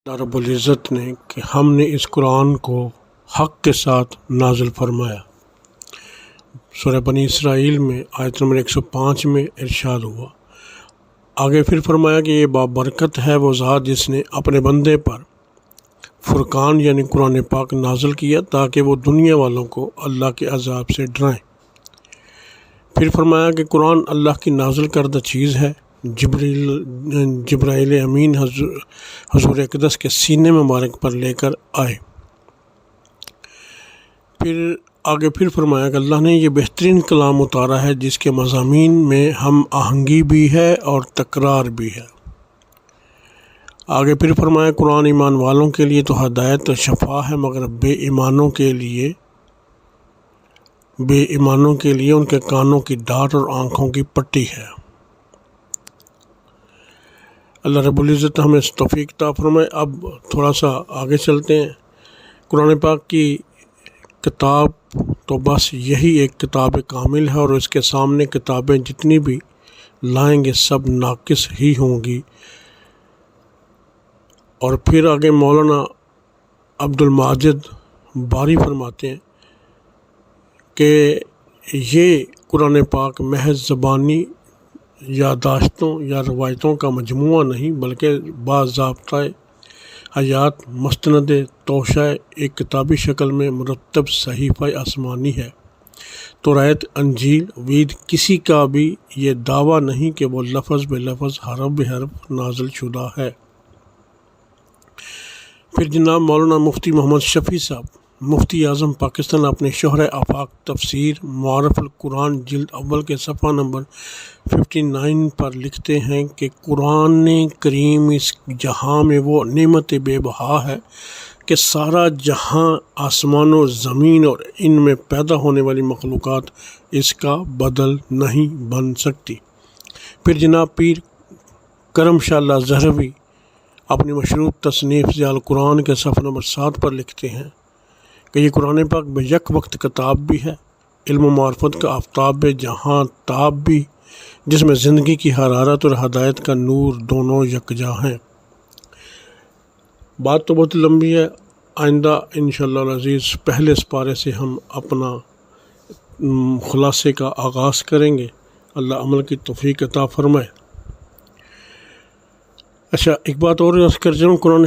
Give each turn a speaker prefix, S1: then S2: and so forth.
S1: اللہ رب العزت نے کہ ہم نے اس قرآن کو حق کے ساتھ نازل فرمایا۔ سورہ بنی اسرائیل میں آیت نمبر 105 میں ارشاد ہوا۔ آگے پھر فرمایا کہ یہ بابرکت ہے وہ ذات جس نے اپنے بندے پر فرقان یعنی قرآن پاک نازل کیا تاکہ وہ دنیا والوں کو اللہ کے عذاب سے ڈرائیں۔ پھر فرمایا کہ قرآن اللہ کی نازل کردہ چیز ہے، جبرائیل امین حضور اقدس کے سینے مبارک پر لے کر آئے۔ پھر آگے فرمایا کہ اللہ نے یہ بہترین کلام اتارا ہے جس کے مضامین میں ہم آہنگی بھی ہے اور تکرار بھی ہے۔ آگے پھر فرمایا قرآن ایمان والوں کے لیے تو ہدایت و شفا ہے مگر بے ایمانوں کے لیے ان کے کانوں کی ڈاٹ اور آنکھوں کی پٹی ہے۔ اللہ رب العزت ہمیں توفیق عطا فرمائے۔ اب تھوڑا سا آگے چلتے ہیں۔ قرآن پاک کی کتاب تو بس یہی ایک کتاب کامل ہے اور اس کے سامنے کتابیں جتنی بھی لائیں گے سب ناقص ہی ہوں گی۔ اور پھر آگے مولانا عبد الماجد باری فرماتے ہیں کہ یہ قرآن پاک محض زبانی یادداشتوں یا روایتوں کا مجموعہ نہیں بلکہ باضابطہ حیات مستند توشہ ایک کتابی شکل میں مرتب صحیفہ آسمانی ہے۔ توریت، انجیل، وید کسی کا بھی یہ دعویٰ نہیں کہ وہ لفظ بے لفظ حرف بے حرف نازل شدہ ہے۔ پھر جناب مولانا مفتی محمد شفیع صاحب مفتی اعظم پاکستان اپنے شہر آفاق تفسیر معارف القرآن جلد اول کے صفحہ نمبر 59 پر لکھتے ہیں کہ قرآن کریم اس جہاں میں وہ نعمت بے بہا ہے کہ سارا جہاں آسمان و زمین اور ان میں پیدا ہونے والی مخلوقات اس کا بدل نہیں بن سکتی۔ پھر جناب پیر کرم شاہ اللہ زہروی اپنی مشروط تصنیف ضیاء القرآن کے صفحہ نمبر 7 پر لکھتے ہیں کہ یہ قرآن پاک بے یک وقت کتاب بھی ہے، علم و معرفت کا آفتاب جہاں تاب بھی، جس میں زندگی کی حرارت اور ہدایت کا نور دونوں یکجا ہیں۔ بات تو بہت لمبی ہے، آئندہ انشاءاللہ العزیز پہلے سپارے سے ہم اپنا خلاصے کا آغاز کریں گے۔ اللہ عمل کی توفیق عطا فرمائے۔ اچھا ایک بات اور عرض کر جاؤں، قرآن